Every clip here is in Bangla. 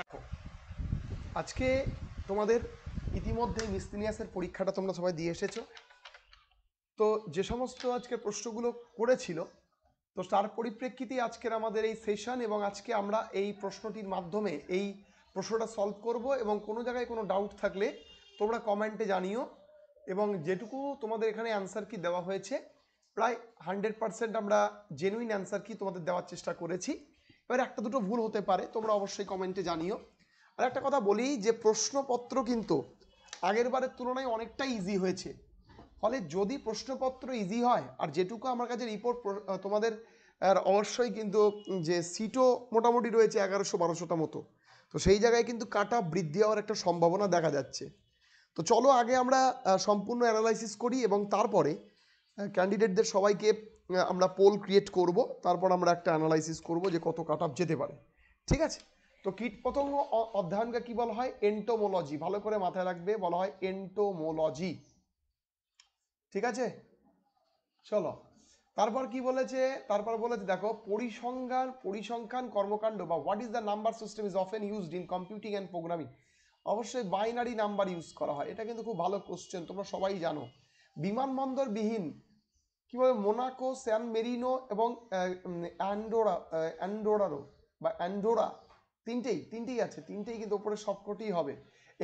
দেখো, আজকে তোমাদের ইতিমধ্যে মিসলিনিয়াসের পরীক্ষাটা তোমরা সবাই দিয়ে এসেছো। তো যে সমস্ত আজকে প্রশ্নগুলো করেছিল, তো তার পরিপ্রেক্ষিতে আজকের আমাদের এই সেশন, এবং আজকে আমরা এই প্রশ্নটির মাধ্যমে এই প্রশ্নটা সলভ করব, এবং কোনো জায়গায় কোনো ডাউট থাকলে তোমরা কমেন্টে জানিও। এবং যেটুকু তোমাদের এখানে অ্যান্সার কি দেওয়া হয়েছে, প্রায় 100% আমরা জেনুইন অ্যান্সার কি তোমাদের দেওয়ার চেষ্টা করেছি। এবার একটা দুটো ভুল হতে পারে, তোমরা অবশ্যই কমেন্টে জানিও। আর একটা কথা বলি যে প্রশ্নপত্র কিন্তু আগের বারের তুলনায় অনেকটাই ইজি হয়েছে। ফলে যদি প্রশ্নপত্র ইজি হয়, আর যেটুকু আমার কাছে রিপোর্ট তোমাদের অবশ্যই কিন্তু যে সিটও মোটামুটি রয়েছে 1100-1200টা মতো, তো সেই জায়গায় কিন্তু কাট অফ বৃদ্ধি হওয়ার একটা সম্ভাবনা দেখা যাচ্ছে। তো চলো আগে আমরা সম্পূর্ণ অ্যানালাইসিস করি, এবং তারপরে ক্যান্ডিডেটদের সবাইকে আমরা পোল ক্রিয়েট করব, তারপর আমরা একটা অ্যানালাইসিস করব যে কত কাট অফ যেতে পারে। ঠিক আছে? তো কীটপতঙ্গ অধ্যয়নকে কি বলা হয়? এন্টোমোলজি। ভালো করে মাথায় রাখবে, বলা হয় এন্টোমোলজি। ঠিক আছে, চলো। তারপর কি বলেছে? তারপর বলেছে দেখো, পরিসংখ্যান কর্মকাণ্ড বা what is the number system is often used in computing and programming. অবশ্যই বাইনারি নাম্বার ইউজ করা হয়। এটা কিন্তু খুব ভালো কোশ্চেন, তোমরা সবাই জানো। বিমানবন্দর বিহীন কি বলে, মোনাকো, স্যান মেরিনো এবং অ্যান্ডোরারো বা অ্যান্ডোরা, তিনটেই আছে, তিনটেই কিন্তু ওপরে সবকটি হবে।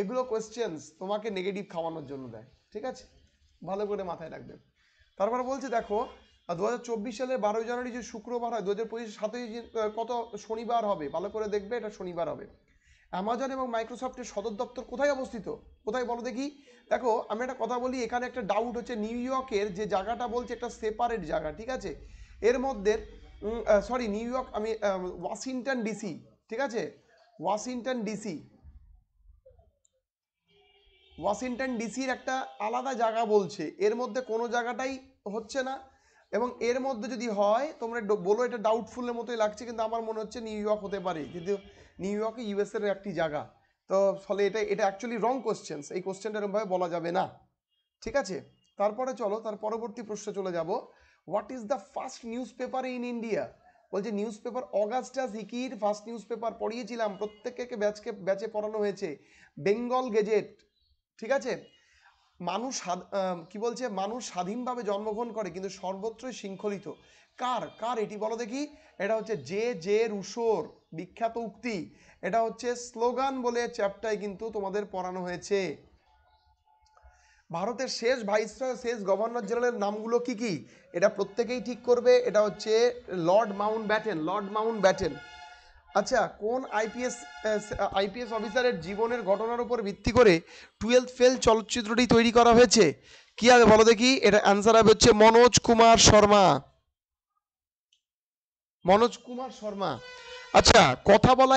এগুলো কোয়েশ্চেন্স তোমাকে নেগেটিভ খাওয়ানোর জন্য দেয়। ঠিক আছে, ভালো করে মাথায় রাখবে। তারপর বলছে দেখো, 2024 সালের 12 জানুয়ারি যে শুক্রবার হয়, 2025 কত শনিবার হবে? ভালো করে দেখবে, এটা শনিবার হবে। অ্যামাজন এবং মাইক্রোসফটের সদর দপ্তর কোথায় অবস্থিত? কোথায় বলো দেখি। দেখো, আমি একটা কথা বলি, এখানে একটা ডাউট হচ্ছে, নিউ ইয়র্কের যে জায়গাটা বলছে একটা সেপারেট জায়গা। ঠিক আছে, এর মধ্যে সরি, নিউ ইয়র্ক, আমি ওয়াশিংটন ডিসি। ঠিক আছে, ওয়াশিংটন ডিসি, ওয়াশিংটন ডিসির একটা আলাদা জায়গা বলছে, এর মধ্যে কোনো জায়গাটাই হচ্ছে না। এবং এর মধ্যে যদি হয়, তোমরা বলো এটা ডাউটফুলের মতোই লাগছে, কিন্তু আমার মনে হচ্ছে নিউ ইয়র্ক হতে পারে, কিন্তু নিউ ইয়র্কে ইউএস এর একটি জায়গা। তো ফলে এটা এটা অ্যাকচুয়ালি রং কোশ্চেন, এই কোশ্চেনটা এরকমভাবে বলা যাবে না। ঠিক আছে, তারপরে চলো তার পরবর্তী প্রশ্নে চলে যাব। What is the first newspaper in India? বলছে নিউজ পেপার অগাস্টাস হিকির ফার্স্ট নিউজ পেপার পড়িয়েছিলাম, প্রত্যেককে ব্যাচে পড়ানো হয়েছে, বেঙ্গল গেজেট। ঠিক আছে, কি বলছে, মানুষ স্বাধীনভাবে জন্মগ্রহণ করে কিন্তু সর্বত্রই শৃঙ্খলিত। কার কার এটি বলো দেখি। এটা হচ্ছে জে রুশোর বিখ্যাত উক্তি। এটা হচ্ছে স্লোগান বলে চ্যাপ্টারে কিন্তু তোমাদের পড়ানো হয়েছে। ভারতের শেষ ভাইসরয়, শেষ গভর্নর জেনারেলের নামগুলো কি কি? এটা প্রত্যেকেই ঠিক করবে। এটা হচ্ছে Lord Mount Batten, Lord Mount Batten. আচ্ছা, কোন আইপিএস অফিসারের জীবনের ঘটনার উপর ভিত্তি করে 12th ফেল চলচ্চিত্রটি তৈরি করা হয়েছে? কি হবে বলো দেখি। এটা অ্যান্সার হবে হচ্ছে মনোজ কুমার শর্মা, মনোজ কুমার শর্মা। আচ্ছা, কথা বলা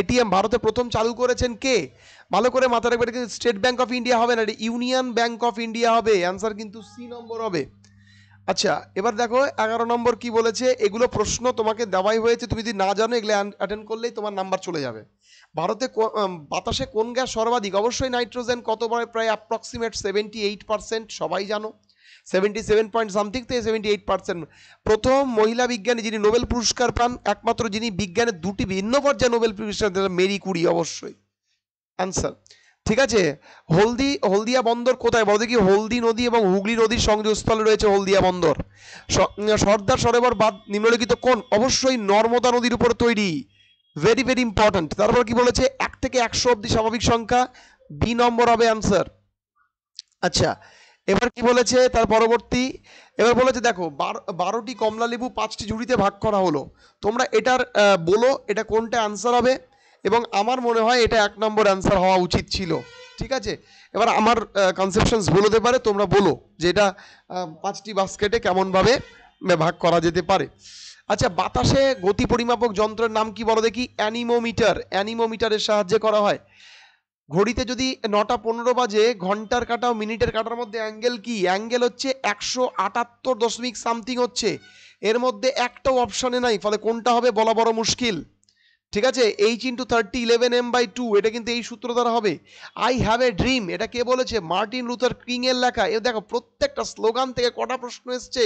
এটিএম ভারতে প্রথম চালু করেছেন কে? ভালো করে মাথায় রাখবে, এটা কিন্তু স্টেট ব্যাংক অফ ইন্ডিয়া হবে না, এটা ইউনিয়ন ব্যাংক অফ ইন্ডিয়া হবে। অ্যান্সার কিন্তু সি নম্বর হবে। আচ্ছা, এবার দেখো 11 নম্বর কি বলেছে। এগুলো প্রশ্ন তোমাকে দেওয়াই হয়েছে, তুমি যদি না জানো এগুলো অ্যাটেন্ড করলেই তোমার নাম্বার চলে যাবে। ভারতে বাতাসে কোন গ্যাস সর্বাধিক? অবশ্যই নাইট্রোজেন। কত? প্রায় অ্যাপ্রক্সিমেট 78%, সবাই জানো। 77 পয়েন্ট সামথিং থেকে 78%। প্রথম মহিলা বিজ্ঞানী যিনি নোবেল পুরস্কার পান, একমাত্র যিনি বিজ্ঞানের দুটি ভিন্ন পর্যায়ে নোবেল পুরস্কার, মেরি কুরি, অবশ্যই অ্যান্সার। ঠিক আছে, হলদিয়া বন্দর কোথায় বলো দেখি। হলদি নদী এবং হুগলি নদীর সংযোগস্থলে রয়েছে হলদিয়া বন্দর। সর্দার সরোবর বাঁধ নিম্নলিখিত কোন? অবশ্যই নর্মদা নদীর উপর তৈরি। Very very important. তারপর কি বলেছে? 1 থেকে 100 অব্দি স্বাভাবিক সংখ্যা, বি নম্বর হবে অ্যান্সার। আচ্ছা, এবার কি বলেছে তার পরবর্তী। এবার বলেছে দেখো, 12টি কমলা লেবু 5টি ঝুড়িতে ভাগ করা হলো। তোমরা এটার বলো এটা কোনটা অ্যান্সার হবে, এবং আমার মনে হয় এটা 1 নম্বর অ্যান্সার হওয়া উচিত ছিল। ঠিক আছে, এবার আমার কনসেপশনস ভুল হতে পারে, তোমরা বলো যে এটা 5টি বাস্কেটে কেমনভাবে ভাগ করা যেতে পারে। আচ্ছা, বাতাসে গতি পরিমাপক যন্ত্রের নাম কি বলো দেখি। অ্যানিমোমিটার, অ্যানিমোমিটারের সাহায্যে করা হয়। ঘড়িতে যদি 9টা 15 বাজে, ঘন্টার কাটা ও মিনিটের কাটার মধ্যে অ্যাঙ্গেল কি? অ্যাঙ্গেল হচ্ছে 178 সামথিং হচ্ছে। এর মধ্যে একটাও অপশনে নাই, ফলে কোনটা হবে বলা বড় মুশকিল। ঠিক আছে, H × 30 11m/2, এটা কিন্তু এই সূত্র দ্বারা হবে। আই হ্যাভ এ ড্রিম, এটা কে বলেছে? মার্টিন লুথার কিং এর লেখা। এ দেখো প্রত্যেকটা স্লোগান থেকে কটা প্রশ্ন এসছে।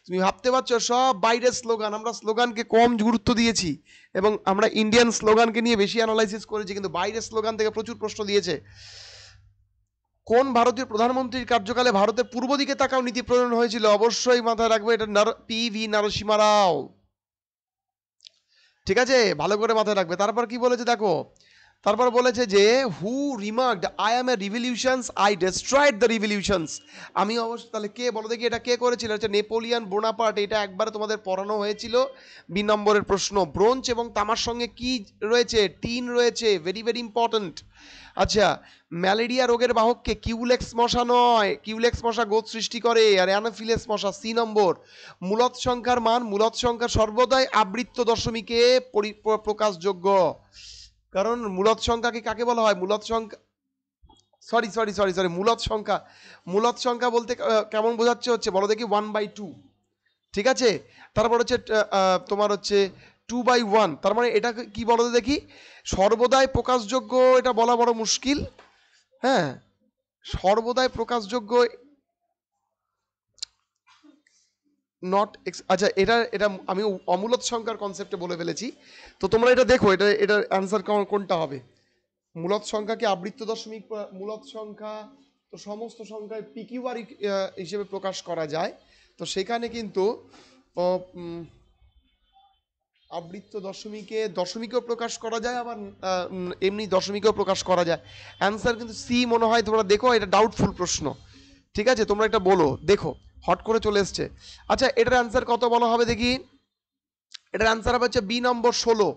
তুমি ভাবতে পারছো সব বাইরের স্লোগান, আমরা স্লোগানকে কম গুরুত্ব দিয়েছি এবং আমরা ইন্ডিয়ান স্লোগানকে নিয়ে বেশি অ্যানালাইসিস করেছি, কিন্তু বাইরের স্লোগান থেকে প্রচুর প্রশ্ন দিয়েছে। কোন ভারতীয় প্রধানমন্ত্রীর কার্যকালে ভারতের পূর্ব দিকে তাকাও নীতি প্রণয়ন হয়েছিল? অবশ্যই মাথায় রাখবে, এটা পি.ভি. নরসিমহা রাও। ঠিক আছে, ভালো করে মাথায় রাখবে। তারপর কি বলেছে দেখো, তারপর বলেছে যে who remarked I am a revolutions I destroyed the revolutions. আমি অবশ্য, তাহলে কে বলো দেখি এটা কে করেছিল? হচ্ছে নেপোলিয়ান বোনাপার্ট। এটা একবারে তোমাদের পড়ানো হয়েছিল, 2 নম্বরের প্রশ্ন। ব্রোঞ্জ এবং তামার সঙ্গে কি রয়েছে? টিন রয়েছে, ভেরি ভেরি ইম্পর্ট্যান্ট। আচ্ছা, ম্যালেরিয়া রোগের বাহককে কিউলেক্স মশা নয়, কিউলেক্স মশা গোদ সৃষ্টি করে, আর অ্যানোফিলেস মশা। 3 নম্বর, মূলদ সংখ্যার মান, মূলদ সংখ্যা সর্বদাই আবৃত্ত দশমিকে প্রকাশযোগ্য। কারণ মূলদ সংখ্যাকে কাকে বলা হয়? মূলদ সংখ্যা, সরি, মূলদ সংখ্যা বলতে কেমন বোঝাচ্ছে হচ্ছে বলো দেখি? 1/2। ঠিক আছে, তারপর হচ্ছে তোমার হচ্ছে 2/1। তার মানে এটা কি বলো দেখি? সর্বদাই প্রকাশযোগ্য, এটা বলা বড় মুশকিল। হ্যাঁ, সর্বদাই প্রকাশযোগ্য, নট আচ্ছা, এটা এটা আমি অমূলদ সংখ্যার কনসেপ্টে বলে ফেলেছি। তো তোমরা এটা দেখো, এটার অ্যান্সার কোনটা হবে? মূলদ সংখ্যাকে আবৃত্ত দশমিক, মূলদ সংখ্যা তো সমস্ত সংখ্যায় পিকিউআর হিসেবে প্রকাশ করা যায়। তো সেখানে কিন্তু আবৃত্ত দশমিকেও প্রকাশ করা যায়, আবার এমনি দশমিকেও প্রকাশ করা যায়। অ্যান্সার কিন্তু সি মনে হয়। তোমরা দেখো, এটা ডাউটফুল প্রশ্ন। ঠিক আছে, তোমরা এটা বলো, দেখো হট করে চলে এসছে। আচ্ছা, এটার অ্যান্সার কত বলা হবে দেখি? এটার অ্যান্সার হবে হচ্ছে বি নম্বর 16।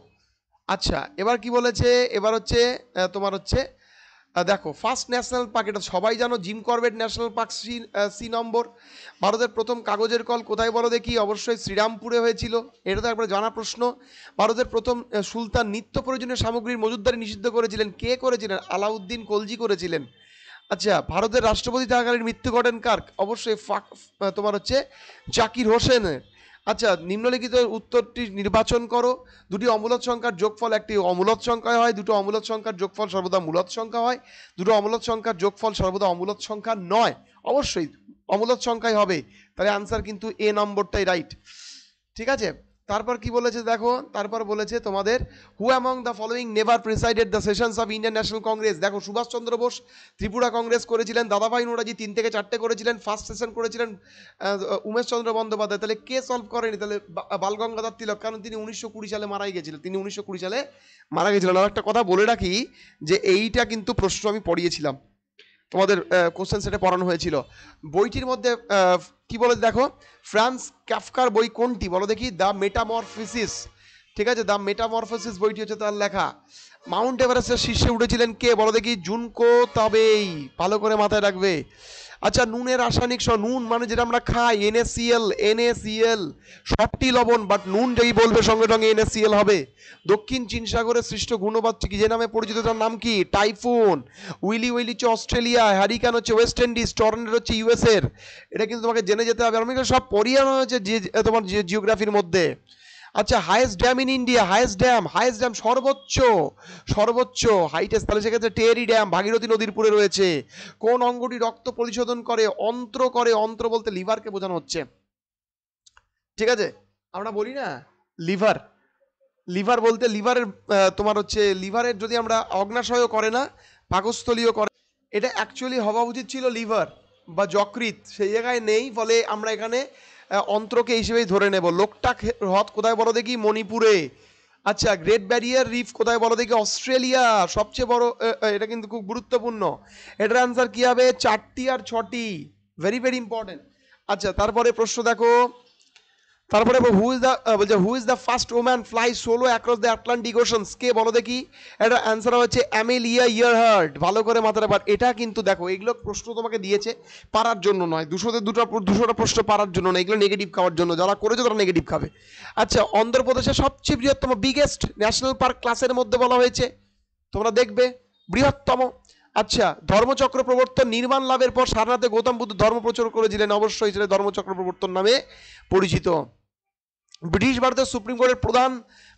আচ্ছা, এবার কি বলেছে? এবার হচ্ছে তোমার হচ্ছে দেখো, ফার্স্ট ন্যাশনাল পার্ক, এটা সবাই জানো, Jim Corbett National Park. C নম্বর। ভারতের প্রথম কাগজের কল কোথায় বলো দেখি? অবশ্যই শ্রীরামপুরে হয়েছিল, এটা তো একবার জানা প্রশ্ন। ভারতের প্রথম সুলতান নিত্য প্রয়োজনীয় সামগ্রীর মজুদদারি নিষিদ্ধ করেছিলেন, কে করেছিলেন? আলাউদ্দিন খলজি করেছিলেন। আচ্ছা, ভারতের রাষ্ট্রপতি থাকাকালীন মৃত্যু ঘটেন কার? অবশ্যই তোমার হচ্ছে জাকির হোসেনের। আচ্ছা, নিম্নলিখিত উত্তরটি নির্বাচন করো। দুটি অমূলদ সংখ্যার যোগফল একটি অমূলদ সংখ্যা হয়, দুটো অমূলদ সংখ্যার যোগফল সর্বদা মূলদ সংখ্যা হয়, দুটো অমূলদ সংখ্যার যোগফল সর্বদা অমূলদ সংখ্যা নয়। অবশ্যই অমূলদ সংখ্যাই হবে, তাহলে আনসার কিন্তু এ নম্বরটাই রাইট। ঠিক আছে, তারপর কি বলেছে দেখো, তারপর বলেছে তোমাদের হু among the following never presided the sessions of Indian national Congress. দেখো, সুভাষচন্দ্র বোস ত্রিপুরা কংগ্রেস করেছিলেন, দাদাভাই নৌরাজি 3 থেকে 4টে করেছিলেন, ফার্স্ট সেশন করেছিলেন উমেশ চন্দ্র বন্দ্যোপাধ্যায়। তাহলে কে সলভ করেনি? তাহলে বালগঙ্গাধর তিলক, কারণ তিনি 1920 সালে মারাই গেছিলেন, তিনি 1920 সালে মারা গেছিলেন। আর একটা কথা বলে রাখি যে এইটা কিন্তু প্রশ্ন আমি পড়িয়েছিলাম, তোমাদের কোশ্চেন সেটে পড়ানো হয়েছিল। বইটির মধ্যে কি বলে দেখো, ফ্রান্স ক্যাফকার বই কোনটি বলো দেখি? দ্য মেটামরফিসিস। ঠিক আছে, দ্য মেটামরফিসিস বইটি হচ্ছে তার লেখা। মাউন্ট এভারেস্টের শীর্ষে উঠেছিলেন কে বলো দেখি? Junko Tabei. ভালো করে মাথায় রাখবে। আচ্ছা, নুনের রাসায়নিক নুন মানে যেটা আমরা খাই, NaCl সবটি লবণ, বাট নুন যেই বলবে সঙ্গে সঙ্গে NaCl হবে। দক্ষিণ চীন সাগরের সৃষ্ট ঘূর্ণবাদ কি যে নামে পরিচিত, তার নাম কি? টাইফুন। উইলি হচ্ছে অস্ট্রেলিয়া, হ্যারিকেন হচ্ছে ওয়েস্ট ইন্ডিজ, টর্নেডো হচ্ছে US এর। এটা কিন্তু তোমাকে জেনে যেতে হবে, আমি সব পড়িয়ানো হয়েছে তোমার জিওগ্রাফির মধ্যে। আচ্ছা, highest dam in India, highest dam সর্বোচ্চ হাইটেস্ট, তাহলে সেক্ষেত্রে টেরি ড্যাম ভাগীরথী নদীর পুরে রয়েছে। কোন অঙ্গটি রক্ত পরিশোধন করে? অন্ত্র বলতে লিভারকে বোঝানো হচ্ছে। ঠিক আছে, আমরা বলি না লিভার, লিভার বলতে লিভারের তোমার হচ্ছে লিভারের যদি আমরা অগ্নাশয় করে না, পাকস্থলীয় করে, এটা অ্যাকচুয়ালি হওয়া উচিত ছিল লিভার বা যকৃৎ, সেই জায়গায় নেই, ফলে আমরা এখানে অন্ত্রকে হিসেবেই ধরে নেব। লোকটাক হ্রদ কোথায় বলো দেখি? মণিপুরে। আচ্ছা, গ্রেট ব্যারিয়ার রিফ কোথায় বলো দেখি? অস্ট্রেলিয়া, সবচেয়ে বড়। এটা কিন্তু খুব গুরুত্বপূর্ণ। এটার আনসার কি হবে? 4টি আর 6টি, ভেরি ভেরি ইম্পর্টেন্ট। আচ্ছা, তারপরে প্রশ্ন দেখো, তারপরে who is the first woman fly solo across the Atlantic oceans, কে বলো দেখি? এটা অ্যান্সার হচ্ছে অ্যামেলিয়া ইয়ারহার্ট। ভালো করে মাথায় রাখবার। এটা কিন্তু দেখো, এগুলো প্রশ্ন তোমাকে দিয়েছে পারার জন্য নয়, 200টা প্রশ্ন পারার জন্য নয়, এগুলো নেগেটিভ খাওয়ার জন্য, যারা করেছে তারা নেগেটিভ খাবে। আচ্ছা, অন্ধ্রপ্রদেশের সবচেয়ে বৃহত্তম বিগেস্ট ন্যাশনাল পার্ক ক্লাসের মধ্যে বলা হয়েছে, তোমরা দেখবে বৃহত্তম। আচ্ছা, ধর্মচক্র প্রবর্তন নির্মাণ লাভের পর সারনাথে গৌতম বুদ্ধ ধর্ম প্রচার করেছিলেন, অবশ্যই সেটা ধর্মচক্র প্রবর্তন নামে পরিচিত। ব্রিটিশ ভারতের সুপ্রিম কোর্টের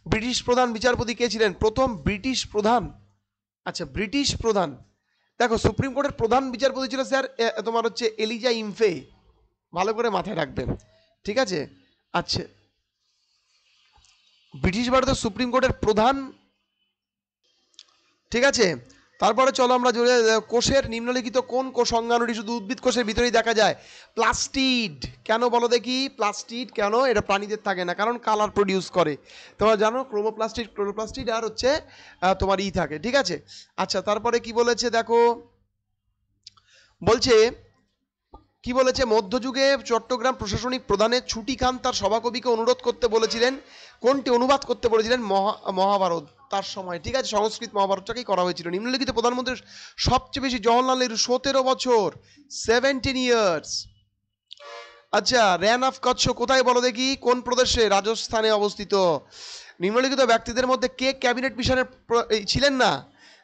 ব্রিটিশ প্রধান বিচারপতি কে ছিলেন? প্রথম ব্রিটিশ প্রধান। আচ্ছা, ব্রিটিশ প্রধান, দেখো সুপ্রিম কোর্টের প্রধান বিচারপতি ছিল স্যার তোমার হচ্ছে এলিজা ইমফে। ভালো করে মাথায় রাখবেন, ঠিক আছে। আচ্ছা, ব্রিটিশ ভারতের সুপ্রিম কোর্টের প্রধান, ঠিক আছে। তারপরে চলো আমরা কোষের নিম্নলিখিত কোন কোষ অঙ্গাণুটি শুধু উদ্ভিদ কোষের ভিতরেই দেখা যায়? প্লাস্টিড। কেন বলো দেখি, প্লাস্টিড কেন? এটা প্রাণীদের থাকে না, কারণ কালার প্রডিউস করে। তোমরা জানো ক্রোমোপ্লাস্টিড, ক্লোরোপ্লাস্টিড আর হচ্ছে তোমার থাকে, ঠিক আছে। আচ্ছা, তারপরে কি বলেছে দেখো, বলছে কি বলেছে, মধ্যযুগে চট্টগ্রাম প্রশাসনিক প্রধানের ছুটি খান তার সভাকবিকে অনুরোধ করতে বলেছিলেন, কোনটি অনুবাদ করতে বলেছিলেন? মহাভারত তার সময়, ঠিক আছে, সংস্কৃত মহাভারতটাকেই করা হয়েছিল। নিম্নলিখিত প্রধানমন্ত্রীর সবচেয়ে বেশি, জওহরলাল নেহরু 17 বছর, 17 ইয়ার্স। আচ্ছা, র্যান অফ কচ্ছ কোথায় বলো দেখি, কোন প্রদেশে? রাজস্থানে অবস্থিত। নিম্নলিখিত ব্যক্তিদের মধ্যে কে ক্যাবিনেট মিশনের ছিলেন না?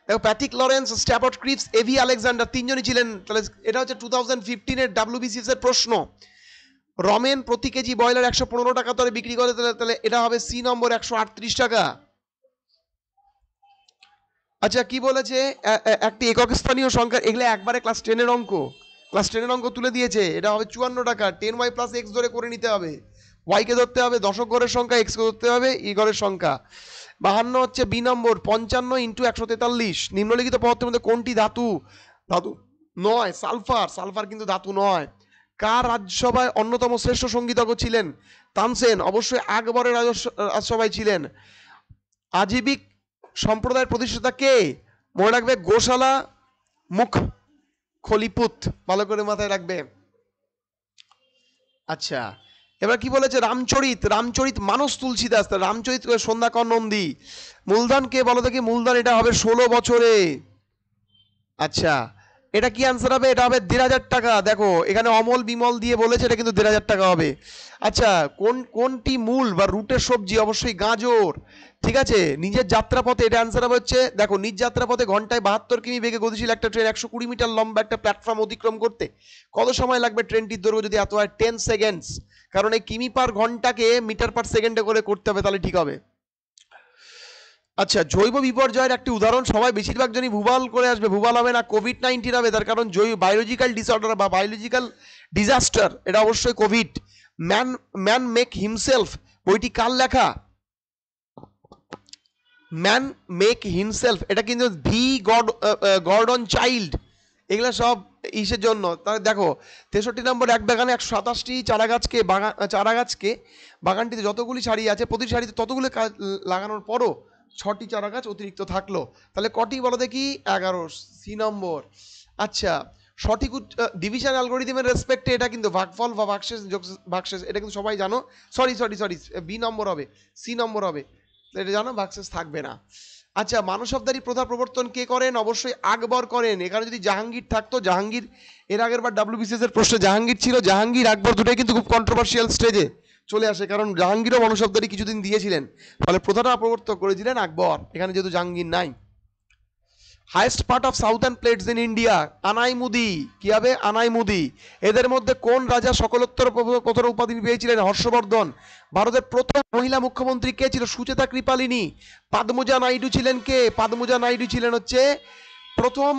দেখো, Patrick Lawrence, Stafford Cripps, A V Alexander, তিনজনই ছিলেন। তাহলে এটা হচ্ছে 2015-এর WBCS এর প্রশ্ন। রমেন প্রতি কেজি ব্রয়লার 115 টাকা দরে বিক্রি করে, তাহলে এটা হবে সি নম্বর, 138 টাকা। আচ্ছা, কি বলেছে, একটি একক স্থানীয় সংখ্যা, এগুলো একবারে ক্লাস 10-এর অঙ্ক, ক্লাস 10-এর অঙ্ক তুলে দিয়েছে। এটা হবে 54 টাকা। 10y প্লাস এক্স ধরে করে নিতে হবে, ওয়াইকে ধরতে হবে দশক ঘরের সংখ্যা, এক্সকে ধরতে হবে ই ঘরের সংখ্যা। 52 হচ্ছে বি নম্বর, 55 ইন্টু 143। নিম্নলিখিত পদার্থের মধ্যে কোনটি ধাতু? ধাতু নয়, সালফার। সালফার কিন্তু ধাতু নয়। কার রাজসভায় অন্যতম শ্রেষ্ঠ সঙ্গীতজ্ঞ ছিলেন? তানসেন। অবশ্যই আকবরের রাজসভায় ছিলেন। আজীবিক সম্প্রদায়ের প্রতিষ্ঠাতা কে? মনে রাখবে, গোশালা মুখ খলিপুত, ভালো করে মাথায় রাখবে। আচ্ছা, এবার কি বলেছে, রামচরিত, রামচরিত মানস তুলসীদাস, রামচরিত সন্ধ্যাকর নন্দী। মূলধন কে বলো দেখি, মূলধন এটা হবে 16 বছরে। আচ্ছা, এটা কি আনসার হবে? এটা হবে 1,500 টাকা। দেখো এখানে অমল বিমল দিয়ে বলেছে, এটা কিন্তু 1,500 টাকা হবে। আচ্ছা, কোনটি মূল বা রুটের সবজি? অবশ্যই গাজর, ঠিক আছে। নিজের যাত্রাপথে, এটা আনসার হবে হচ্ছে, দেখো, নিজ যাত্রাপথে ঘন্টায় 72 কিমি বেগে গতিশীল একটা ট্রেন 120 মিটার লম্বা একটা প্ল্যাটফর্ম অতিক্রম করতে কত সময় লাগবে? ট্রেনটির দৈর্ঘ্য যদি এত হয়, 10 সেকেন্ডস। কারণ এই কিমি পার ঘন্টাকে মিটার পার সেকেন্ডে করে করতে হবে, তাহলে ঠিক হবে। আচ্ছা, জৈব বিপর্যয়ের একটি উদাহরণ, সবাই বেশিরভাগ জনই ভূবাল করে আসবে, ভূবাল হবে না, কোভিড-19 হবে। তার কারণ বায়োলজিক্যাল ডিসঅর্ডার বা বায়োলজিক্যাল ডিজাস্টার, এটা অবশ্যই কোভিড। ম্যান মেক হিমসেলফ বইটি কার লেখা? ম্যান মেক হিমসেলফ, এটা কিন্তু গর্ডন চাইল্ড। এগুলো সব ইসের জন্য। তাহলে দেখো, 63 নম্বর, এক বাগানে 127টি চারাগাছকে বাগানটিতে যতগুলি সারি আছে, প্রতি সারিতে ততগুলি লাগানোর পরও 6টি চারা গাছ অতিরিক্ত থাকলো, তাহলে কটি বলো দেখি? 11, সি নম্বর। আচ্ছা, সঠিক ডিভিশন অ্যালগোরিদমের রেসপেক্টে, এটা কিন্তু ভাগফল বা ভাগশেষ, এটা কিন্তু সবাই জানো। সরি, বি নম্বর হবে, সি নম্বর হবে, এটা জানো, ভাগশেষ থাকবে না। আচ্ছা, মানসবদারি প্রথা প্রবর্তন কে করেন? অবশ্যই আকবর করেন। এখানে যদি জাহাঙ্গীর থাকতো, জাহাঙ্গীর এর আগের বার WBCS এর প্রশ্নে জাহাঙ্গীর ছিল, জাহাঙ্গীর আকবর দুটোই কিন্তু খুব কন্ট্রোভার্সিয়াল স্টেজে চলে আসে, কারণ জাহাঙ্গীরও মানসবদারি কিছুদিন দিয়েছিলেন, ফলে প্রথাটা প্রবর্তন করেছিলেন আকবর, এখানে যেহেতু জাহাঙ্গীর নাই। Highest part of southern plates in India, Anamudi. কি হবে? আনাইমুদি। এদের মধ্যে কোন রাজা সকলোত্তর প্রথম উপাধি পেয়েছিলেন? হর্ষবর্ধন। ভারতের প্রথম মহিলা মুখ্যমন্ত্রী কে ছিল? সুচেতা কৃপালিনী। পাদমুজা নাইডু ছিলেন কে? পাদমুজা নাইডু ছিলেন হচ্ছে প্রথম,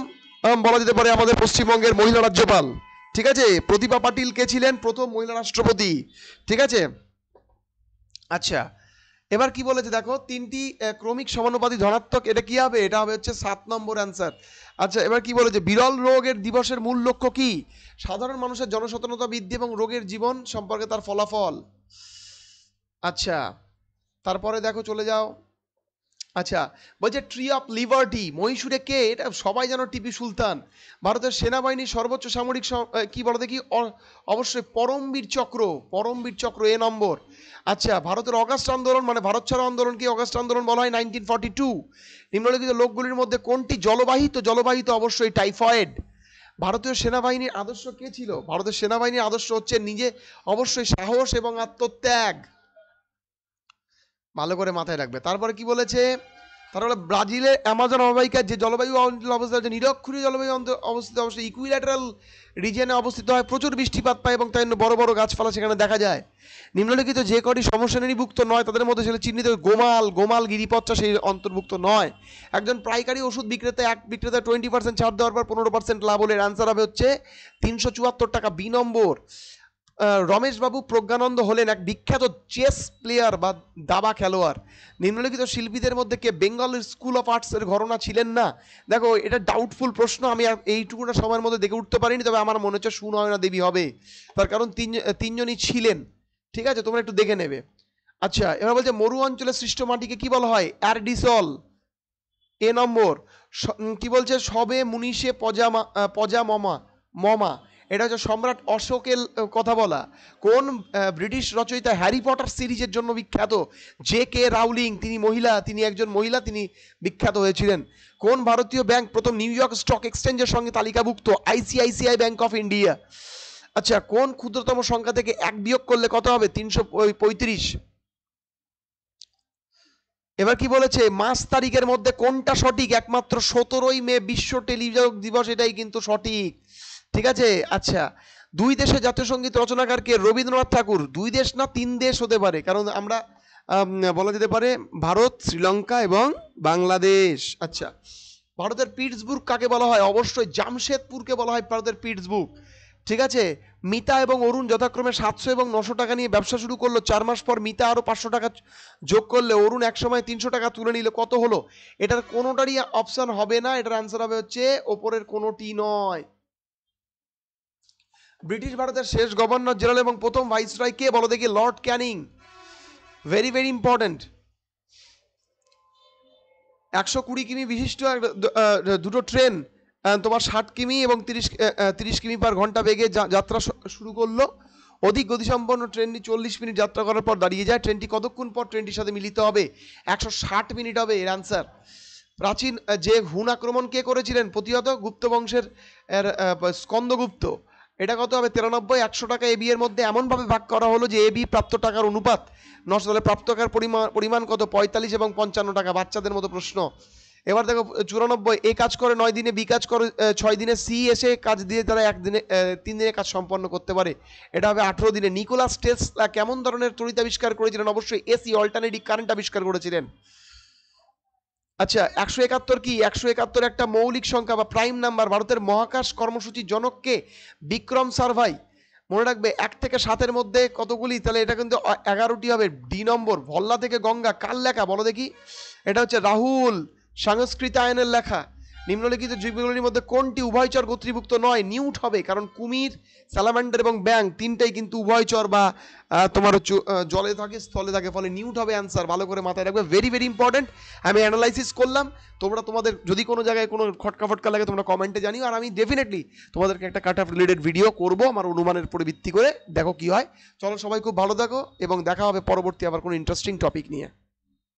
বলা যেতে পারে, আমাদের পশ্চিমবঙ্গের মহিলা রাজ্যপাল, ঠিক আছে। প্রতিভা পাটিল কে ছিলেন? প্রথম মহিলা রাষ্ট্রপতি, ঠিক আছে। আচ্ছা, এবার কি বলেছে দেখো, 3টি ক্রমিক সমানুপাতি ধনাত্মক, এটা কি হবে? এটা হবে হচ্ছে 7 নম্বর অ্যান্সার। আচ্ছা, এবার কি বলেছে, বিরল রোগের দিবসের মূল লক্ষ্য কি? সাধারণ মানুষের জনসচেতনতা বৃদ্ধি এবং রোগের জীবন সম্পর্কে তার ফলাফল। আচ্ছা, তারপরে দেখো, চলে যাও। আচ্ছা, বলছে ট্রি অফ লিবার্টি মহীশূরে কে? এটা সবাই জানো, টিপু সুলতান। ভারতের সেনাবাহিনীর সর্বোচ্চ সামরিক কি বলো দেখি? অবশ্যই পরমবীর চক্র, পরমবীর চক্র, এ নম্বর। আচ্ছা, ভারতের অগাস্ট আন্দোলন মানে ভারত ছাড়ো আন্দোলনকে অগাস্ট আন্দোলন বলা হয় 1942। নিম্নলিখিত লোকগুলির মধ্যে কোনটি জলবাহিত? জলবাহিত অবশ্যই টাইফয়েড। ভারতীয় সেনাবাহিনীর আদর্শ কে ছিল? ভারতের সেনাবাহিনীর আদর্শ হচ্ছে নিজে অবশ্যই সাহস এবং আত্মত্যাগ, ভালো করে মাথায় রাখবে। তারপরে কি বলেছে, তারপরে ব্রাজিলের অ্যামাজন অববাহিকার যে জলবায়ু অঞ্চল অবস্থিত আছে, নিরক্ষীয় জলবায়ু অবস্থিত, অবশ্যই ইকুইল্যাটারাল রিজিয়নে অবস্থিত হয়, প্রচুর বৃষ্টিপাত পায় এবং তাই বড় বড় গাছপালা সেখানে দেখা যায়। নিম্নলিখিত যে কটি সমশ্রেণীভুক্ত নয় তাদের মধ্যে সেটা চিহ্নিত, গোমাল গিরিপথটা সেই অন্তর্ভুক্ত নয়। একজন পাইকারি ওষুধ বিক্রেতা, এক বিক্রেতা 20% ছাড় দেওয়ার পর 15% লাভ হলে অ্যান্সার হবে হচ্ছে 374 টাকা, বি নম্বর। রমেশবাবু প্রজ্ঞানন্দ হলেন এক বিখ্যাত চেস প্লেয়ার বা দাবা খেলোয়াড়। নিম্নলিখিত শিল্পীদের মধ্যে কে বেঙ্গল স্কুল অফ আর্টসের ঘরনা ছিলেন না? দেখো এটা ডাউটফুল প্রশ্ন, আমি এইটুকুটা সময়ের মধ্যে দেখে উঠতে পারিনি, তবে আমার মনে হচ্ছে সুনয়না দেবী হবে, তার কারণ তিনজনই ছিলেন। ঠিক আছে, তোমরা একটু দেখে নেবে। আচ্ছা, এবার বলছে মরু অঞ্চলে সৃষ্ট মাটিকে কি বলা হয়? অ্যারডিসল। এ নম্বর কি বলছে? সবে মুনিশে পজা মমা মমা, এটা হচ্ছে সম্রাট অশোকের কথা বলা। কোন ব্রিটিশ রচয়িতা হ্যারি পটার সিরিজের জন্য বিখ্যাত? J.K. রাউলিং, তিনি মহিলা, তিনি একজন মহিলা, তিনি বিখ্যাত হয়েছিলেন। কোন ভারতীয় ব্যাংক প্রথম নিউ ইয়র্ক স্টক এক্সচেঞ্জের সঙ্গে তালিকাভুক্ত? ICICI bank of India. আচ্ছা, কোন ক্ষুদ্রতম সংখ্যা থেকে 1 বিয়োগ করলে কত হবে? 335। এবার কি বলেছে? মাস তারিখের মধ্যে কোনটা সঠিক? একমাত্র 17ই মে বিশ্ব টেলিযোগ দিবস, এটাই কিন্তু সঠিক। ঠিক আছে। আচ্ছা, দুই দেশে জাতীয় সঙ্গীত রচনাকার কে? রবীন্দ্রনাথ ঠাকুর। দুই দেশ না 3 দেশ হতে পারে, কারণ আমরা বলা যেতে পারে ভারত, শ্রীলঙ্কা এবং বাংলাদেশ। আচ্ছা, ভারতের পিটসবুর্গ কাকে বলা হয়? অবশ্যই জামশেদপুরকে বলা হয় ভারতের পিটসবুর্গ। ঠিক আছে। মিতা এবং অরুণ যথাক্রমে 700 এবং 900 টাকা নিয়ে ব্যবসা শুরু করলো। 4 মাস পর মিতা আরো 500 টাকা যোগ করলে অরুণ একসময় 300 টাকা তুলে নিল, কত হলো? এটার কোনোটারই অপশন হবে না, এটার অ্যান্সার হবে হচ্ছে ওপরের কোনোটি নয়। ব্রিটিশ ভারতের শেষ গভর্নর জেনারেল এবং প্রথম ভাইসরয় কে? বলো দেখি। Lord Canning. Very very important. 120 কিমি বিশিষ্ট দুটো ট্রেন তোমার 60 কিমি এবং 30 কিমি পার ঘন্টা বেগে যাত্রা শুরু করলো। অধিক গতিসম্পন্ন ট্রেনটি 40 মিনিট যাত্রা করার পর দাঁড়িয়ে যায়। ট্রেনটি কতক্ষণ পর ট্রেনটির সাথে মিলিত হবে? 160 মিনিট হবে এর অ্যান্সার। প্রাচীন যে হুন আক্রমণ কে করেছিলেন? প্রতিহত গুপ্ত বংশের স্কন্দগুপ্ত। এটা কত হবে? 93। 100 টাকা এবি এর মধ্যে এমনভাবে ভাগ করা হলো যে এবি প্রাপ্ত টাকার অনুপাত 900, তাহলে প্রাপ্ত টাকার পরিমাণ কত? 45 এবং 55 টাকা। বাচ্চাদের মতো প্রশ্ন। এবার দেখো 94। এ কাজ করে 9 দিনে, বি কাজ করে 6 দিনে, সি এসে কাজ দিয়ে তারা 3 দিনে কাজ সম্পন্ন করতে পারে, এটা হবে 18 দিনে। নিকোলাস টেসলা কেমন ধরনের তড়িৎ আবিষ্কার করেছিলেন? অবশ্যই এসি, অল্টারনেটিং কারেন্ট আবিষ্কার করেছিলেন। আচ্ছা, 171 কি? 171 একটা মৌলিক সংখ্যা বা প্রাইম নাম্বার। ভারতের মহাকাশ কর্মসূচির জনককে? বিক্রম সারাভাই। মনে রাখবে 1 থেকে 7-এর মধ্যে কতগুলি? তাহলে এটা কিন্তু 11টি হবে। ডি নম্বর। ভল্লা থেকে গঙ্গা কার লেখা? বলো দেখি। এটা হচ্ছে রাহুল সংস্কৃতায়নের লেখা। নিম্নলিখিত জীবগুলির মধ্যে কোনটি উভয়চর গোত্রীভুক্ত নয়? নিউট হবে, কারণ কুমির, স্যালামান্ডার এবং ব্যাং তিনটাই কিন্তু উভয়চর বা তোমার জলে থাকে, স্থলে থাকে, ফলে নিউট হবে অ্যান্সার। ভালো করে মাথায় রাখবে, ভেরি ভেরি ইম্পর্টেন্ট। আমি অ্যানালাইসিস করলাম, তোমরা তোমাদের যদি কোনো জায়গায় কোনো খটকা ফটকা লাগে তোমরা কমেন্টে জানিও, আর আমি ডেফিনেটলি তোমাদেরকে একটা কাট অফ রিলেটেড ভিডিও করবো আমার অনুমানের উপরে ভিত্তি করে, দেখো কি হয়। চলো সবাই খুব ভালো থাকো এবং দেখা হবে পরবর্তী আবার কোনো ইন্টারেস্টিং টপিক নিয়ে।